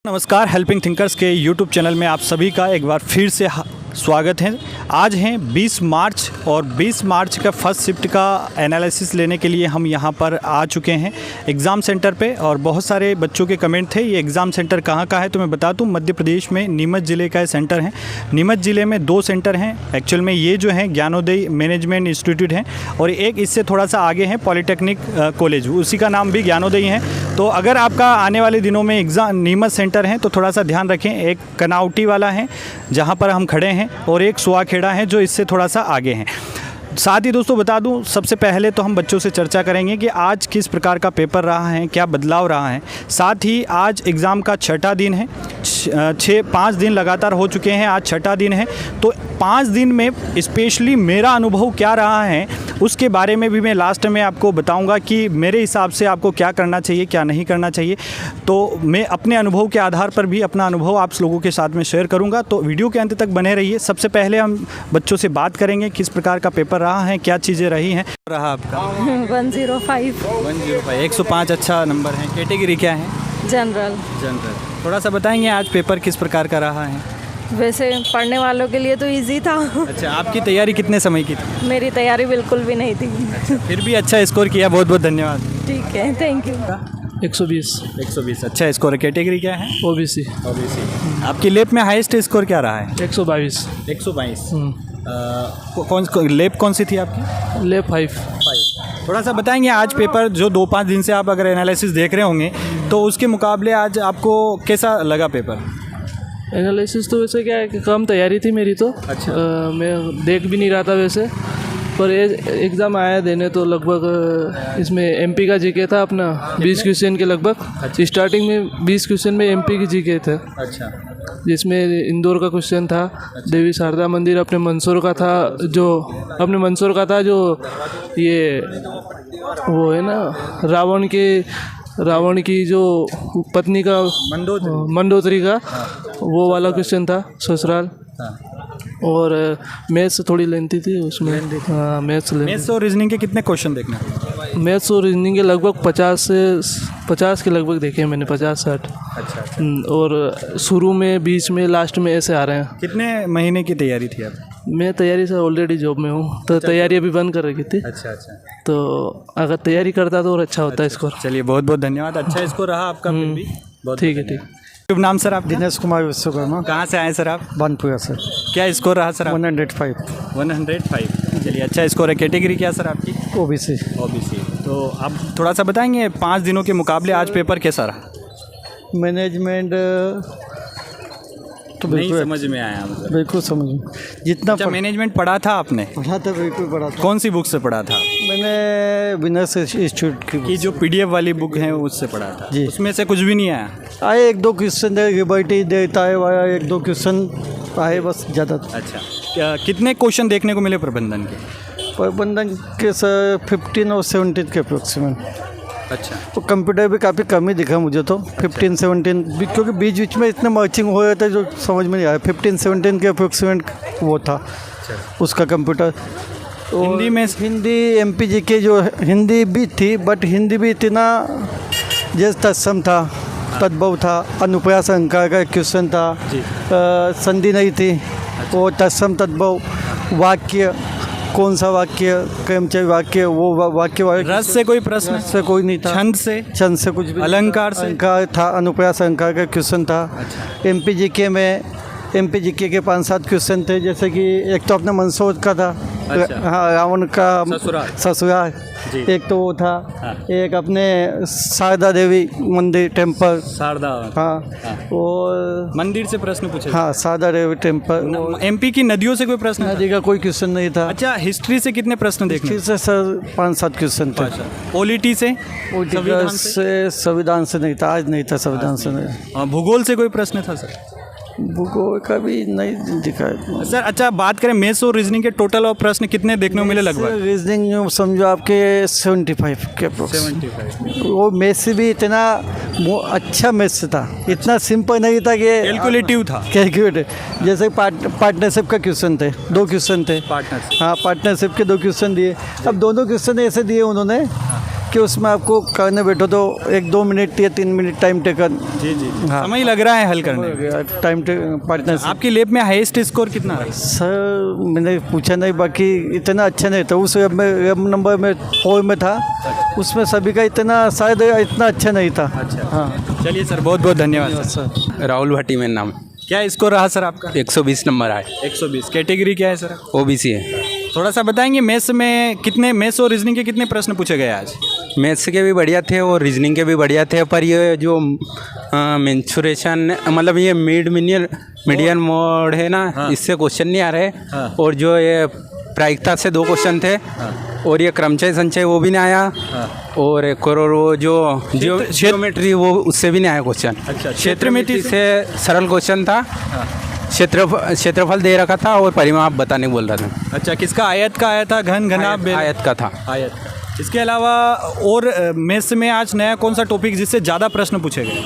नमस्कार, helping thinkers के YouTube channel में आप सभी का एक बार फिर से स्वागत है। आज हैं 20 मार्च और 20 मार्च का फर्स्ट शिफ्ट का एनालिसिस लेने के लिए हम यहाँ पर आ चुके हैं एग्ज़ाम सेंटर पे। और बहुत सारे बच्चों के कमेंट थे ये एग्ज़ाम सेंटर कहाँ का है, तो मैं बता दूँ मध्य प्रदेश में नीमच ज़िले का सेंटर है। नीमच ज़िले में 2 सेंटर हैं एक्चुअल में। ये जो है ज्ञानोदय मैनेजमेंट इंस्टीट्यूट है और एक इससे थोड़ा सा आगे है पॉलीटेक्निक कॉलेज, उसी का नाम भी ज्ञानोदय है। तो अगर आपका आने वाले दिनों में एग्ज़ाम नीमच सेंटर है तो थोड़ा सा ध्यान रखें। एक कनावटी वाला है जहाँ पर हम खड़े हैं और एक सुआखेड़ा है जो इससे थोड़ा सा आगे हैं। साथ ही दोस्तों बता दूं, सबसे पहले तो हम बच्चों से चर्चा करेंगे कि आज किस प्रकार का पेपर रहा है, क्या बदलाव रहा है। साथ ही आज एग्ज़ाम का 6ठा दिन है, 5 दिन लगातार हो चुके हैं, आज 6ठा दिन है। तो 5 दिन में स्पेशली मेरा अनुभव क्या रहा है उसके बारे में भी मैं लास्ट में आपको बताऊंगा कि मेरे हिसाब से आपको क्या करना चाहिए, क्या नहीं करना चाहिए। तो मैं अपने अनुभव के आधार पर भी अपना अनुभव आप लोगों के साथ में शेयर करूंगा, तो वीडियो के अंत तक बने रहिए। सबसे पहले हम बच्चों से बात करेंगे किस प्रकार का पेपर रहा है, क्या चीज़ें रही हैं। रहा आपका 105 105 अच्छा नंबर है। कैटेगरी क्या है? जनरल। थोड़ा सा बताएंगे आज पेपर किस प्रकार का रहा है। वैसे पढ़ने वालों के लिए तो इजी था। अच्छा, आपकी तैयारी कितने समय की थी? मेरी तैयारी बिल्कुल भी नहीं थी। अच्छा, फिर भी अच्छा स्कोर किया, बहुत बहुत धन्यवाद। ठीक है, थैंक यू। 120 अच्छा स्कोर है। कैटेगरी क्या है? ओबीसी। आपकी लेप में हाईएस्ट स्कोर क्या रहा है? 122 लेप कौन सी थी आपकी? ले 5 थोड़ा सा बताएंगे आज पेपर जो 2-5 दिन से आप अगर एनालिसिस देख रहे होंगे तो उसके मुकाबले आज आपको कैसा लगा पेपर? एनालिसिस तो वैसे क्या है कि कम तैयारी थी मेरी तो। अच्छा। मैं देख भी नहीं रहा था वैसे, पर एग्ज़ाम आया देने तो लगभग इसमें एमपी का जीके था अपना 20 क्वेश्चन के लगभग। अच्छा। स्टार्टिंग में 20 क्वेश्चन में एमपी की जीके थे। अच्छा। जिसमें इंदौर का क्वेश्चन था। अच्छा। देवी शारदा मंदिर अपने मंदसौर का था जो ये वो है ना रावण की जो पत्नी का मंडोदरी का वो वाला क्वेश्चन था ससुराल। और मैथ्स थोड़ी लेंथी थी उसमें। हाँ, मैथ्स और रीजनिंग के कितने क्वेश्चन देखने? मैथ्स और रीजनिंग के लगभग 50 के लगभग देखे हैं मैंने, 50-60। अच्छा। और शुरू में, बीच में, लास्ट में ऐसे आ रहे हैं। कितने महीने की तैयारी थी आप? मैं तैयारी से ऑलरेडी जॉब में हूँ तो तैयारी अभी बंद कर रखी थी। अच्छा। तो अगर तैयारी करता तो और अच्छा होता है स्कोर। चलिए, बहुत बहुत धन्यवाद। अच्छा स्कोर रहा आपका। फिर भी ठीक है। शुभ नाम सर आप? दिनेश कुमार विश्वकर्मा। कहाँ से आए सर आप? बानपुरा सर। क्या स्कोर रहा सर? 105। चलिए, अच्छा स्कोर है। कैटेगरी क्या सर आपकी? ओबीसी। तो आप थोड़ा सा बताएंगे 5 दिनों के मुकाबले आज पेपर कैसा रहा? मैनेजमेंट तो नहीं समझ में आया मतलब? बिल्कुल समझ में जितना मैनेजमेंट पढ़ा था आपने? पढ़ा था, बिल्कुल पढ़ा था। कौन सी बुक से पढ़ा था? मैंने विनर्स इंस्टीट्यूट की जो PDF वाली बुक है उससे पढ़ा था जी। उसमें से कुछ भी नहीं आया? आए 1-2 क्वेश्चन रिबर्टी देता है, 1-2 क्वेश्चन आए बस, ज़्यादा। अच्छा, कितने क्वेश्चन देखने को मिले प्रबंधन के? सर 15 और 17 के अप्रोक्सीमेट। अच्छा। तो कंप्यूटर भी काफ़ी कम ही दिखा मुझे तो। 15-17 क्योंकि बीच में इतने मर्चिंग हो रहे थे जो समझ में नहीं आया। 15-17 के अप्रोक्सीमेट वो था। अच्छा। उसका कंप्यूटर। तो हिंदी MPG के जो हिंदी भी थी, बट हिंदी भी इतना जैसे तत्सम था, तद्भव था, अनुप्रास अलंकार का क्वेश्चन था, संधि नहीं थी। वो तत्सम तद्भव वाक्य, कौन सा वाक्य, कर्मचारी वाक्य, वो वाक्य रस से कोई प्रश्न से कोई नहीं था। छंद से कुछ भी? अलंकार था, अनुप्रास अलंकार का क्वेश्चन था। अच्छा। MPGK के 5-7 क्वेश्चन थे, जैसे कि एक तो अपने मंदसौर का था। अच्छा। हाँ, रावण का ससुराल। एक तो वो था। हाँ। एक अपने शारदा देवी मंदिर टेम्पल। हाँ। और मंदिर से प्रश्न पूछे? हाँ, शारदा देवी टेम्पल। MP की नदियों से कोई प्रश्न? नदी का कोई क्वेश्चन नहीं था। अच्छा, हिस्ट्री से कितने प्रश्न देखने? हिस्ट्री से सर 5-7 क्वेश्चन थे। पॉलिटी से? संविधान से नहीं था, आज नहीं था संविधान से नहीं। भूगोल से कोई प्रश्न था सर? भूगोल का भी नहीं दिखा है सर। अच्छा, बात करें मैथ्स और रीजनिंग के टोटल और प्रश्न कितने देखने को मिले लगभग? रीजनिंग समझो आपके 75 के अप्रोक्स। 75। वो मैथ्स भी इतना अच्छा मैथ्स था, इतना सिंपल नहीं था कि कैलकुलेटिव था। जैसे पार्टनरशिप का क्वेश्चन थे, 2 क्वेश्चन थे। हाँ, पार्टनरशिप के 2 क्वेश्चन दिए। अब दोनों क्वेश्चन ऐसे दिए उन्होंने कि उसमें आपको करने बैठो तो 1-2 मिनट या 3 मिनट टाइम टेकन। जी जी हाँ। समय लग रहा है हल करने में। टाइम पार्टनर आपकी लैब में हाईएस्ट स्कोर कितना रहा? सर मैंने पूछा नहीं, बाकी इतना अच्छा नहीं था। उस वेब नंबर में 4 में था, उसमें सभी का इतना शायद इतना अच्छा नहीं था। अच्छा हाँ चलिए सर, बहुत बहुत धन्यवाद सर। सर। राहुल भाटी मेरा नाम। क्या स्कोर रहा सर आपका? 120 नंबर आए। 120। कैटेगरी क्या है सर? ओबीसी है। थोड़ा सा बताएंगे मैथ्स में कितने, मैथ्स और रीजनिंग के कितने प्रश्न पूछे गए आज? मैथ्स के भी बढ़िया थे और रीजनिंग के भी बढ़िया थे, पर ये जो मेंसुरेशन मतलब ये मीडियन मोड है ना, हाँ। इससे क्वेश्चन नहीं आ रहे। हाँ। और जो ये प्रायिकता से 2 क्वेश्चन थे। और ये क्रमचय संचय वो भी नहीं आया। और एक और वो जो जियोमेट्री वो उससे भी नहीं आया क्वेश्चन। अच्छा, क्षेत्रमिति से सरल क्वेश्चन था। क्षेत्रफल दे रखा था और परिमाप बताने बोल रहा था। अच्छा, किसका? आयत का आया था, घन, घना, आयत का था। आयत। इसके अलावा और मैथ्स में आज नया कौन सा टॉपिक जिससे ज़्यादा प्रश्न पूछे गए?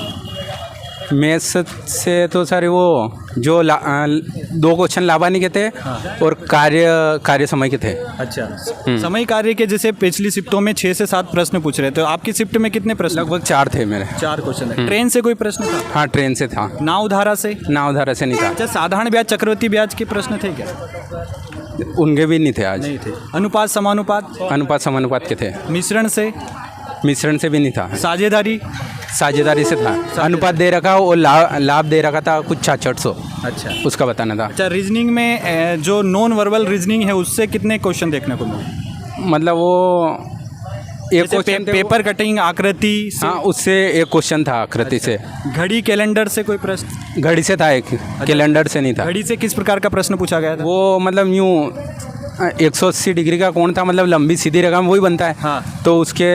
मैथ्स से तो सर वो जो 2 क्वेश्चन लाभानी के थे। और कार्य समय के थे। अच्छा, समय कार्य के जैसे पिछली शिफ्टों में 6 से 7 प्रश्न पूछ रहे थे, तो आपकी शिफ्ट में कितने प्रश्न? लगभग 4 थे मेरे। 4 क्वेश्चन है। ट्रेन से कोई प्रश्न था? हाँ, ट्रेन से था। नावधारा से? नावधारा से नहीं था। अच्छा, साधारण ब्याज, चक्रवृद्धि ब्याज के प्रश्न थे क्या? उनके भी नहीं थे आज। नहीं थे। अनुपात समानुपात? अनुपात समानुपात के थे। मिश्रण से भी नहीं था। साझेदारी से था। अनुपात दे रखा और लाभ दे रखा था कुछ 600। अच्छा, उसका बताना था। अच्छा, रीजनिंग में जो नॉन वर्बल रीजनिंग है उससे कितने क्वेश्चन देखने को मिले? मतलब वो एक क्वेश्चन पेपर कटिंग, आकृति से? हाँ, उससे एक क्वेश्चन था आकृति से। घड़ी, कैलेंडर से कोई प्रश्न? घड़ी से था एक, कैलेंडर से नहीं था। घड़ी से किस प्रकार का प्रश्न पूछा गया था? वो मतलब यूँ 180 डिग्री का कोण था, मतलब लंबी सीधी रकम वही बनता है। हाँ। तो उसके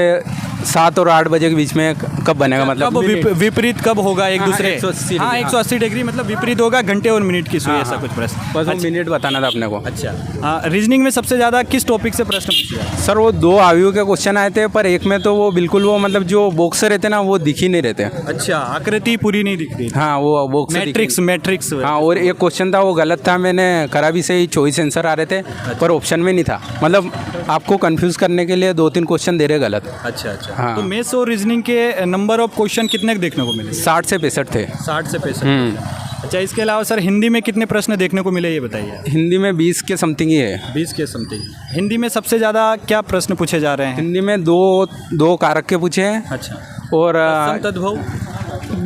7 और 8 बजे के बीच में कब बनेगा, मतलब विपरीत कब होगा एक दूसरे? 180 हाँ, 180 डिग्री मतलब विपरीत होगा, घंटे और मिनट की सुई, ऐसा कुछ प्रश्न। बस वो मिनट बताना था अपने को। अच्छा, रीजनिंग में सबसे ज़्यादा किस टॉपिक से प्रश्न पूछे? सर वो 2 आयु के क्वेश्चन आए थे, पर एक में तो वो बिल्कुल वो मतलब जो बॉक्स रहते ना वो दिख ही नहीं रहते। अच्छा, आकृति पूरी नहीं दिख रही? हाँ, वो बॉक्स मैट्रिक्स। हाँ, और एक क्वेश्चन था वो गलत था, मैंने करा भी सही, चॉइस आंसर आ रहे थे पर ऑप्शन में नहीं था। मतलब आपको कंफ्यूज करने के लिए 2-3 क्वेश्चन दे रहे गलत। अच्छा। हाँ। तो मैथ्स और रीजनिंग के नंबर ऑफ क्वेश्चन कितने देखने को मिले? 60 से 65 थे। 60 से 65। अच्छा, इसके अलावा सर हिंदी में कितने प्रश्न देखने को मिले ये बताइए? हिंदी में 20 के समथिंग ही है। 20 के समथिंग। हिंदी में सबसे ज़्यादा क्या प्रश्न पूछे जा रहे हैं? हिंदी में दो कारक के पूछे हैं। अच्छा। और तद्भव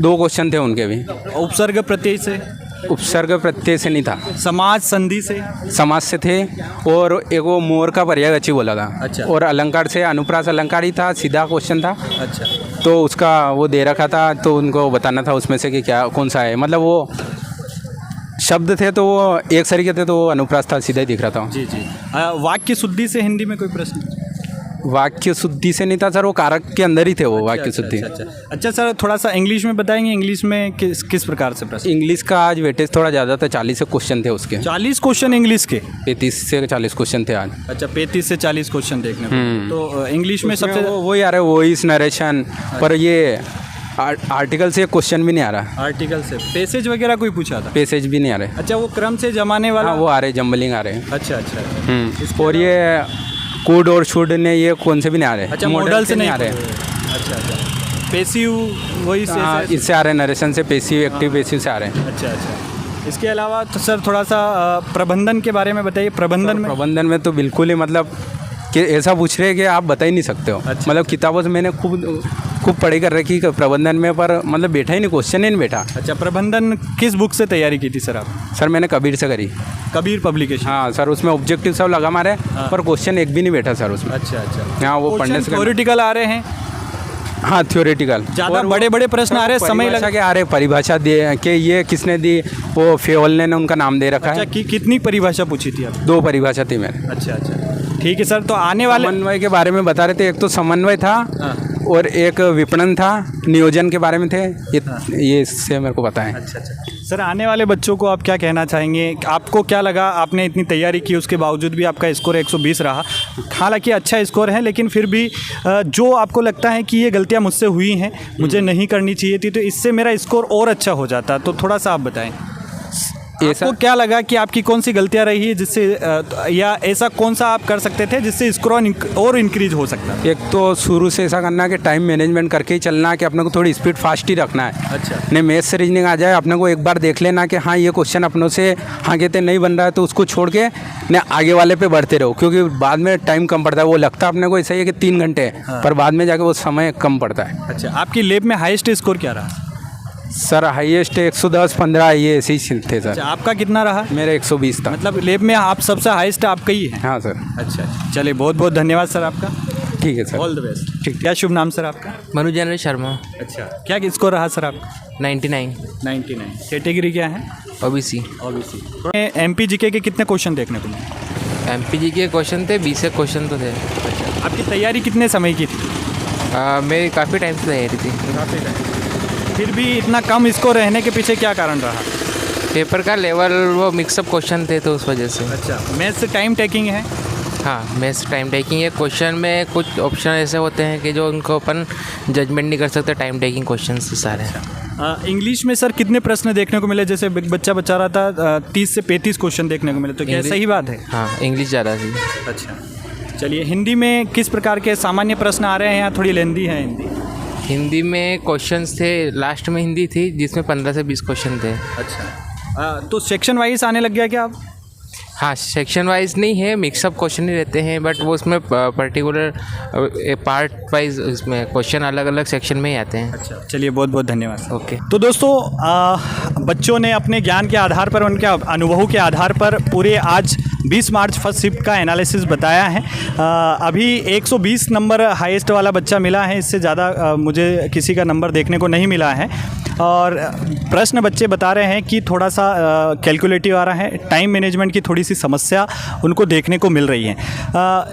2 क्वेश्चन थे उनके भी। उपसर्ग प्रत्यय से? उपसर्ग प्रत्यय से नहीं था। समाज संधि से? समाज से थे। और एक वो मोर का पर्यायवाची बोला था। अच्छा। और अलंकार से अनुप्रास अलंकार ही था, सीधा क्वेश्चन था। अच्छा। तो उसका वो दे रखा था, तो उनको बताना था उसमें से कि क्या कौन सा है, मतलब वो शब्द थे तो वो एक सरीके थे, तो वो अनुप्रास था, सीधा ही दिख रहा था। जी। वाक्य शुद्धि से हिंदी में कोई प्रश्न? वाक्य शुद्धि से नहीं था सर, वो कारक के अंदर ही थे वो। वाक्य शुद्धि। अच्छा सर, थोड़ा सा इंग्लिश में बताएंगे, इंग्लिश में किस प्रकार से प्रश्न? इंग्लिश का आज वेटेज थोड़ा ज़्यादा था, 40 क्वेश्चन थे उसके। 40 क्वेश्चन इंग्लिश के? 35 से 40 क्वेश्चन थे आज। अच्छा, 35 से 40 क्वेश्चन देखने को। तो इंग्लिश में सबसे वो आ रहा है वॉइस नरेशन, पर ये आर्टिकल से क्वेश्चन भी नहीं आ रहा। आर्टिकल से पैसेज वगैरह कोई पूछा था? पैसेज भी नहीं आ रहे। अच्छा, वो क्रम से जमाने वाला? हाँ, वो आ रहे, जम्बलिंग आ रहे हैं। अच्छा। और ये कुड और शुड ने ये कौन से भी नहीं आ रहे। अच्छा, मॉडल से नहीं आ रहे। अच्छा। पैसिव वही से? हाँ, इससे आ रहे, नरेशन से, पैसिव एक्टिव पैसिव से आ रहे हैं। अच्छा। इसके अलावा तो सर थोड़ा सा प्रबंधन के बारे में बताइए। प्रबंधन में तो बिल्कुल ही मतलब कि ऐसा पूछ रहे हैं कि आप बता ही नहीं सकते हो। अच्छा। मतलब किताबों से मैंने खूब पढ़ाई कर रखी प्रबंधन में, पर मतलब बैठा ही नहीं, क्वेश्चन ही नहीं बैठा। अच्छा, प्रबंधन किस बुक से तैयारी की थी सर आप? सर मैंने कबीर से करी। कबीर पब्लिकेशन? हाँ सर, उसमें ऑब्जेक्टिव सब लगा मारे। हाँ। पर क्वेश्चन एक भी नहीं बैठा सर उसमें। अच्छा। हाँ, वो पढ़ने से थ्योरेटिकल आ रहे हैं? हाँ, थ्योरेटिकल ज़्यादा बड़े प्रश्न आ रहे हैं, समय लगा अच्छा, कितनी परिभाषा पूछी थी आप? 2 परिभाषा थी मेरे। अच्छा। ठीक है सर, तो आने वाले समन्वय के बारे में बता रहे थे। एक तो समन्वय था। हाँ। और एक विपणन था, नियोजन के बारे में थे। ये इससे मेरे को पता है। अच्छा। सर, आने वाले बच्चों को आप क्या कहना चाहेंगे? आपको क्या लगा, आपने इतनी तैयारी की उसके बावजूद भी आपका स्कोर 120 रहा? हालांकि अच्छा स्कोर है, लेकिन फिर भी जो आपको लगता है कि ये गलतियां मुझसे हुई हैं, मुझे नहीं करनी चाहिए थी, तो इससे मेरा स्कोर और अच्छा हो जाता, तो थोड़ा सा आप बताएं। ऐसा आपको क्या लगा कि आपकी कौन सी गलतियां रही है जिससे या ऐसा कौन सा आप कर सकते थे जिससे स्कोर और इंक्रीज हो सकता है? एक तो शुरू से ऐसा करना कि टाइम मैनेजमेंट करके ही चलना है कि अपने को थोड़ी स्पीड फास्ट ही रखना है। अच्छा। नहीं मैथ से रीजनिंग आ जाए अपने को एक बार देख लेना कि हाँ ये क्वेश्चन अपनों से हाँ कहते नहीं बन रहा है तो उसको छोड़ के ने आगे वाले पे बढ़ते रहो, क्योंकि बाद में टाइम कम पड़ता है। वो लगता है अपने को ऐसा ही है कि 3 घंटे पर बाद में जाके वो समय कम पड़ता है। अच्छा, आपकी लैब में हाईएस्ट स्कोर क्या रहा? सर हाईएस्ट 110-15 ये ऐसे ही थे सर। अच्छा, आपका कितना रहा? मेरे 120 था। मतलब लैब में आप सबसे हाईएस्ट आपका ही है? हाँ सर। अच्छा, चलिए बहुत बहुत धन्यवाद सर आपका। ठीक है सर। All the best. ठीक, क्या शुभ नाम सर आपका? मनुजेंद्र शर्मा। अच्छा, क्या स्कोर रहा सर आपका? 99 99। कैटेगरी क्या है? ओबीसी। ओबीसी। एमपी जीके के कितने क्वेश्चन देखने को मिले? एमपीजी के क्वेश्चन थे, 20 क्वेश्चन तो थे। अच्छा, आपकी तैयारी कितने समय की थी? मेरी काफ़ी टाइम से तैयारी थी। काफ़ी टाइम। फिर भी इतना कम स्कोर रहने के पीछे क्या कारण रहा? पेपर का लेवल वो मिक्सअप क्वेश्चन थे तो उस वजह से। अच्छा, मैथ्स से टाइम टेकिंग है? हाँ, मैथ्स टाइम टेकिंग है। क्वेश्चन में कुछ ऑप्शन ऐसे होते हैं कि जो उनको अपन जजमेंट नहीं कर सकते, टाइम टेकिंग क्वेश्चन सारे। इंग्लिश में सर कितने प्रश्न देखने को मिले? जैसे बच्चा बचा रहा था 30 से 35 क्वेश्चन देखने को मिले, तो क्या सही बात है? हाँ, इंग्लिश ज़्यादा थी। अच्छा, चलिए हिंदी में किस प्रकार के सामान्य प्रश्न आ रहे हैं या थोड़ी लेंदी है हिंदी? हिंदी में क्वेश्चंस थे, लास्ट में हिंदी थी जिसमें 15 से 20 क्वेश्चन थे। अच्छा, तो सेक्शन वाइज आने लग गया क्या अब? हाँ, सेक्शन वाइज नहीं है, मिक्सअप क्वेश्चन ही रहते हैं, बट वो उसमें पर्टिकुलर पार्ट वाइज इसमें क्वेश्चन अलग अलग सेक्शन में ही आते हैं। अच्छा, चलिए बहुत बहुत धन्यवाद। ओके। तो दोस्तों बच्चों ने अपने ज्ञान के आधार पर, उनके अनुभवों के आधार पर पूरे आज 20 मार्च फर्स्ट शिफ्ट का एनालिसिस बताया है। अभी 120 नंबर हाईएस्ट वाला बच्चा मिला है, इससे ज़्यादा मुझे किसी का नंबर देखने को नहीं मिला है। और प्रश्न बच्चे बता रहे हैं कि थोड़ा सा कैलकुलेटिव आ रहा है, टाइम मैनेजमेंट की थोड़ी सी समस्या उनको देखने को मिल रही है।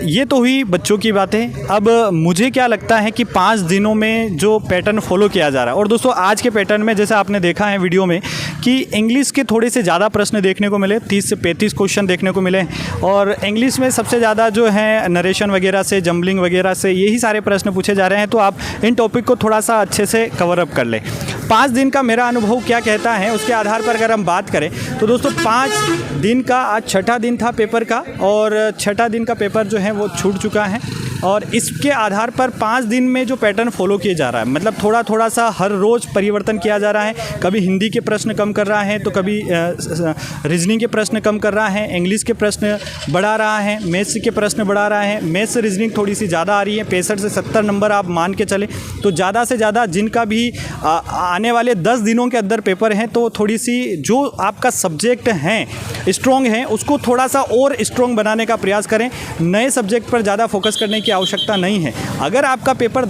ये तो हुई बच्चों की बातें। अब मुझे क्या लगता है कि 5 दिनों में जो पैटर्न फॉलो किया जा रहा है, और दोस्तों आज के पैटर्न में जैसे आपने देखा है वीडियो में कि इंग्लिश के थोड़े से ज़्यादा प्रश्न देखने को मिले, 30 से 35 क्वेश्चन देखने को मिले, और इंग्लिश में सबसे ज़्यादा जो है नरेशन वगैरह से, जम्बलिंग वगैरह से यही सारे प्रश्न पूछे जा रहे हैं। तो आप इन टॉपिक को थोड़ा सा अच्छे से कवर अप कर लें। 5 दिन का मेरा अनुभव क्या कहता है उसके आधार पर अगर हम बात करें तो दोस्तों 5 दिन का आज छठा दिन था पेपर का, और छठा दिन का पेपर जो है वो छूट चुका है। और इसके आधार पर 5 दिन में जो पैटर्न फॉलो किया जा रहा है, मतलब थोड़ा थोड़ा सा हर रोज़ परिवर्तन किया जा रहा है। कभी हिंदी के प्रश्न कम कर रहा है, तो कभी रीजनिंग के प्रश्न कम कर रहा है, इंग्लिश के प्रश्न बढ़ा रहा है, मैथ्स के प्रश्न बढ़ा रहा है। मैथ्स रीजनिंग थोड़ी सी ज़्यादा आ रही है, 65 से 70 नंबर आप मान के चले। तो ज़्यादा से ज़्यादा जिनका भी आने वाले 10 दिनों के अंदर पेपर हैं, तो थोड़ी सी जो आपका सब्जेक्ट हैं स्ट्रॉन्ग हैं उसको थोड़ा सा और स्ट्रॉन्ग बनाने का प्रयास करें। नए सब्जेक्ट पर ज़्यादा फोकस करने की आवश्यकता नहीं है। अगर आपका पेपर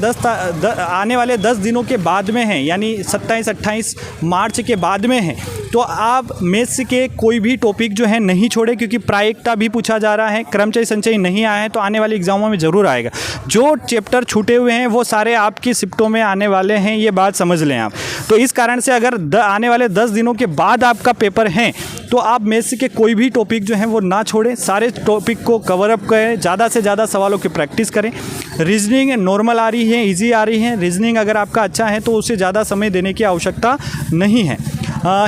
आने वाले 10 दिनों के बाद में है, यानी 27-28 मार्च के बाद में है, तो आप मैथ्स के कोई भी टॉपिक जो है नहीं छोड़े, क्योंकि प्रायिकता भी पूछा जा रहा है। क्रमचय संचय नहीं आया है तो आने वाले एग्जामों में ज़रूर आएगा। जो चैप्टर छूटे हुए हैं वो सारे आपकी शिफ्टों में आने वाले हैं, ये बात समझ लें आप। तो इस कारण से अगर आने वाले 10 दिनों के बाद आपका पेपर है तो आप मैथ्स के कोई भी टॉपिक जो है वो ना छोड़ें, सारे टॉपिक को कवर अप करें, ज़्यादा से ज़्यादा सवालों की प्रैक्टिस करें। रीजनिंग नॉर्मल आ रही है, इजी आ रही है। रीजनिंग अगर आपका अच्छा है तो उसे ज़्यादा समय देने की आवश्यकता नहीं है।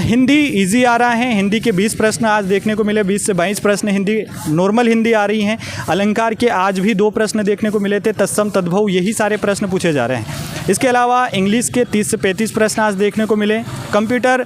हिंदी इजी आ रहा है, हिंदी के 20 प्रश्न आज देखने को मिले, 20 से 22 प्रश्न हिंदी नॉर्मल हिंदी आ रही हैं। अलंकार के आज भी 2 प्रश्न देखने को मिले थे, तत्सम तद्भव यही सारे प्रश्न पूछे जा रहे हैं। इसके अलावा इंग्लिश के 30 से 35 प्रश्न आज देखने को मिले। कंप्यूटर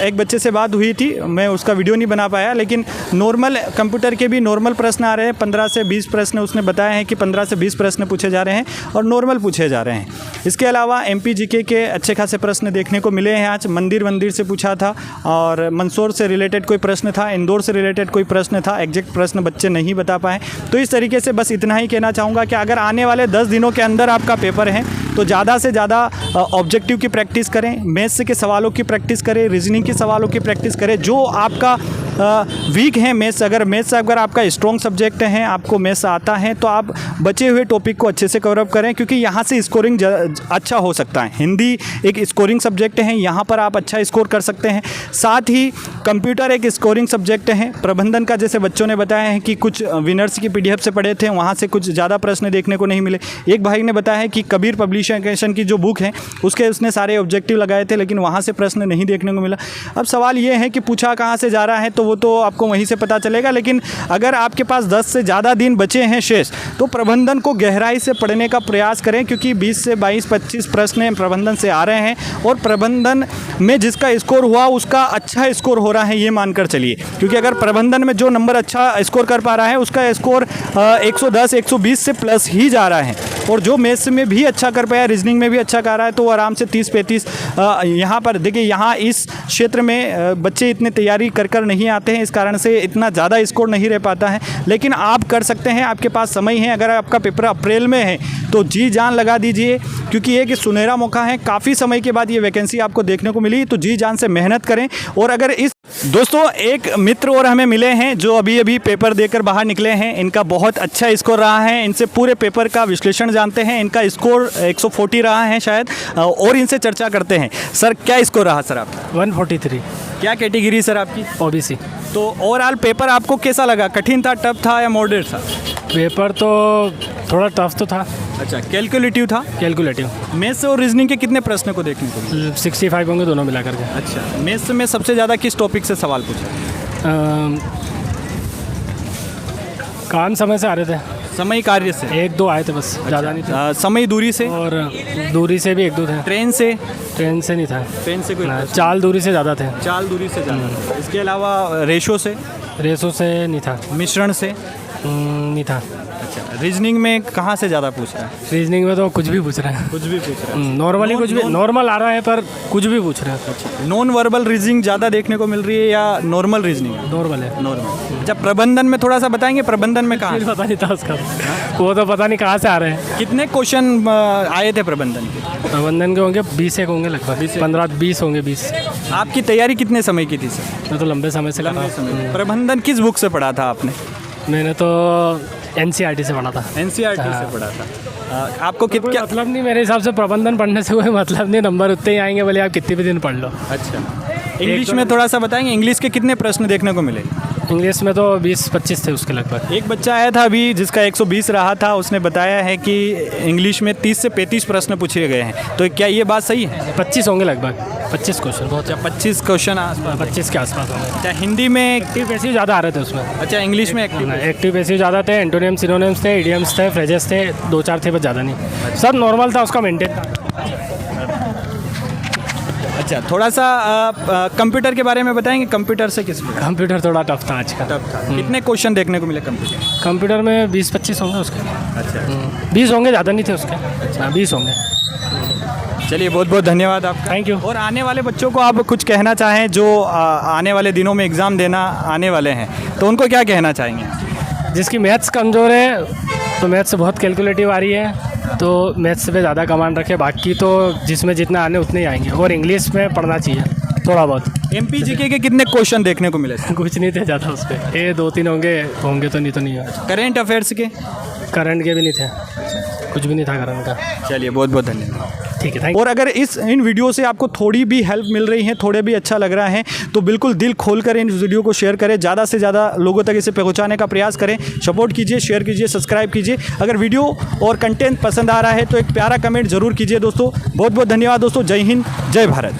एक बच्चे से बात हुई थी, मैं उसका वीडियो नहीं बना पाया, लेकिन नॉर्मल कंप्यूटर के भी नॉर्मल प्रश्न आ रहे हैं। 15 से 20 प्रश्न उसने बताया है कि 15 से 20 प्रश्न पूछे जा रहे हैं और नॉर्मल पूछे जा रहे हैं। इसके अलावा एमपी जीके के अच्छे खासे प्रश्न देखने को मिले हैं। आज मंदिर से पूछा था, और मंदसौर से रिलेटेड कोई प्रश्न था, इंदौर से रिलेटेड कोई प्रश्न था। एग्जैक्ट प्रश्न बच्चे नहीं बता पाए। तो इस तरीके से बस इतना ही कहना चाहूँगा कि अगर आने वाले 10 दिनों के अंदर आपका पेपर है तो ज़्यादा से ज़्यादा ऑब्जेक्टिव की प्रैक्टिस करें, मैथ्स के सवालों की प्रैक्टिस करें, रीजनिंग के सवालों की प्रैक्टिस करें। जो आपका वीक हैं मैथ्स, अगर आपका स्ट्रॉन्ग सब्जेक्ट है, आपको मैथ्स आता है, तो आप बचे हुए टॉपिक को अच्छे से कवरअप करें, क्योंकि यहाँ से स्कोरिंग अच्छा हो सकता है। हिंदी एक स्कोरिंग सब्जेक्ट है, यहाँ पर आप अच्छा स्कोर कर सकते हैं। साथ ही कंप्यूटर एक स्कोरिंग सब्जेक्ट है। प्रबंधन का जैसे बच्चों ने बताया है कि कुछ विनर्स की PDF से पढ़े थे, वहाँ से कुछ ज़्यादा प्रश्न देखने को नहीं मिले। एक भाई ने बताया है कि कबीर पब्लिकेशन की जो बुक है उसने सारे ऑब्जेक्टिव लगाए थे, लेकिन वहाँ से प्रश्न नहीं देखने को मिला। अब सवाल ये है कि पूछा कहाँ से जा रहा है, तो वो तो आपको वहीं से पता चलेगा। लेकिन अगर आपके पास 10 से ज़्यादा दिन बचे हैं शेष, तो प्रबंधन को गहराई से पढ़ने का प्रयास करें, क्योंकि 20 से 22-25 प्रश्न प्रबंधन से आ रहे हैं, और प्रबंधन में जिसका स्कोर हुआ उसका अच्छा स्कोर हो रहा है, ये मानकर चलिए। क्योंकि अगर प्रबंधन में जो नंबर अच्छा स्कोर कर पा रहा है उसका स्कोर 110-120 से प्लस ही जा रहा है, और जो मैथ्स में भी अच्छा कर पाया, रीजनिंग में भी अच्छा कर रहा है, तो वो आराम से 30-35 यहाँ पर देखिए, यहाँ इस क्षेत्र में बच्चे इतने तैयारी कर नहीं आते हैं, इस कारण से इतना ज़्यादा स्कोर नहीं रह पाता है। लेकिन आप कर सकते हैं, आपके पास समय है। अगर आपका पेपर अप्रैल में है तो जी जान लगा दीजिए, क्योंकि एक सुनहरा मौका है, काफ़ी समय के बाद ये वैकेंसी आपको देखने को मिली, तो जी जान से मेहनत करें। और अगर इस दोस्तों एक मित्र और हमें मिले हैं जो अभी पेपर देकर बाहर निकले हैं, इनका बहुत अच्छा स्कोर रहा है। इनसे पूरे पेपर का विश्लेषण जानते हैं। इनका स्कोर 140 रहा है शायद, और इनसे चर्चा करते हैं। सर क्या स्कोर रहा सर आपका? 143 क्या कैटेगरी सर आपकी? OBC। तो ओवरऑल पेपर आपको कैसा लगा? कठिन था, टफ था या मॉडरेट था? पेपर तो थोड़ा टफ तो था। अच्छा, कैलकुलेटिव था? कैलकुलेटिव। मैथ्स और रीजनिंग के कितने प्रश्न को देखने को मिले? 65 होंगे दोनों मिला करके। अच्छा, मैथ्स में सबसे ज़्यादा किस टॉपिक से सवाल पूछा? काम समय से आ रहे थे, समय कार्य से 1-2 आए थे बस, ज़्यादा नहीं थे। समय दूरी से? और दूरी से भी 1-2 थे। ट्रेन से? ट्रेन से नहीं था। ट्रेन से कोई? चाल दूरी से ज़्यादा थे। चाल दूरी से ज़्यादा। इसके अलावा रेशो से? रेसो से नहीं था। मिश्रण से? नहीं था। अच्छा, रीजनिंग में कहाँ से ज़्यादा पूछ रहा है? रीजनिंग में तो कुछ भी पूछ रहे हैं। कुछ भी पूछ रहा है। नॉर्मली कुछ भी नॉर्मल आ रहा है, पर कुछ भी पूछ रहे हैं। अच्छा, नॉन वर्बल रीजनिंग ज़्यादा देखने को मिल रही है या नॉर्मल रीजनिंग? नॉर्मल है। नॉर्मल। अच्छा, प्रबंधन में थोड़ा सा बताएंगे, प्रबंधन में कहाँ? पता नहीं था उसका, वो तो पता नहीं कहाँ से आ रहे हैं। कितने क्वेश्चन आए थे प्रबंधन के? प्रबंधन के होंगे 20 एक होंगे लगभग, 15-20 होंगे। 20। आपकी तैयारी कितने समय की थी सर? मैं तो लंबे समय से लंबे समय। प्रबंधन किस बुक से पढ़ा था आपने? मैंने तो NCERT से पढ़ा था। NCERT से पढ़ा था। आपको कोई मतलब नहीं मेरे हिसाब से, प्रबंधन पढ़ने से कोई मतलब नहीं, नंबर उतने ही आएंगे भले आप कितने भी दिन पढ़ लो। अच्छा, इंग्लिश में थोड़ा सा बताएंगे, इंग्लिश के कितने प्रश्न देखने को मिले? इंग्लिश में तो 20-25 थे उसके लगभग। एक बच्चा आया था अभी जिसका 120 रहा था, उसने बताया है कि इंग्लिश में 30 से 35 प्रश्न पूछे गए हैं, तो क्या ये बात सही है? 25 होंगे लगभग, 25 क्वेश्चन। बहुत 25 क्वेश्चन आसपास, 25 के आसपास होंगे। अच्छा, हिंदी में एक्टिव पैसिव ज़्यादा आ रहे थे उसमें। अच्छा, इंग्लिश में एक्टिव पैसिव ज़्यादा थे, एंटोनियम सिनोनिम्स थे, इडियम्स थे, फ्रेजेस थे, 2-4 थे, बस ज़्यादा नहीं। सब नॉर्मल था, उसका मेंटेन था। अच्छा, थोड़ा सा कंप्यूटर के बारे में बताएंगे, कंप्यूटर से किस? कंप्यूटर थोड़ा टफ था आज का। टफ था। कितने क्वेश्चन देखने को मिले कंप्यूटर? कंप्यूटर में 20-25 होंगे उसके। अच्छा, 20 होंगे, ज़्यादा नहीं थे उसके। अच्छा, 20 होंगे। चलिए, बहुत बहुत धन्यवाद आपका। Thank you. और आने वाले बच्चों को आप कुछ कहना चाहें जो आने वाले दिनों में एग्ज़ाम देना आने वाले हैं, तो उनको क्या कहना चाहेंगे? जिसकी मैथ्स कमज़ोर है, तो मैथ्स से बहुत कैलकुलेटिव आ रही है, तो मैथ्स पे ज़्यादा कमांड रखे, बाकी तो जिसमें जितना आने उतने ही आएंगे। और इंग्लिश में पढ़ना चाहिए थोड़ा बहुत। MPGK के कितने क्वेश्चन देखने को मिले? कुछ नहीं थे ज़्यादा उस पर, 2-3 होंगे तो नहीं है। करेंट अफेयर्स के? करंट के भी नहीं थे, कुछ भी नहीं था करंट का। चलिए, बहुत बहुत धन्यवाद। ठीक है, थैंक। और अगर इन वीडियो से आपको थोड़ी भी हेल्प मिल रही है, थोड़े भी अच्छा लग रहा है, तो बिल्कुल दिल खोलकर इन वीडियो को शेयर करें, ज़्यादा से ज़्यादा लोगों तक इसे पहुंचाने का प्रयास करें। सपोर्ट कीजिए, शेयर कीजिए, सब्सक्राइब कीजिए। अगर वीडियो और कंटेंट पसंद आ रहा है तो एक प्यारा कमेंट जरूर कीजिए दोस्तों। बहुत बहुत धन्यवाद दोस्तों। जय हिंद, जय भारत।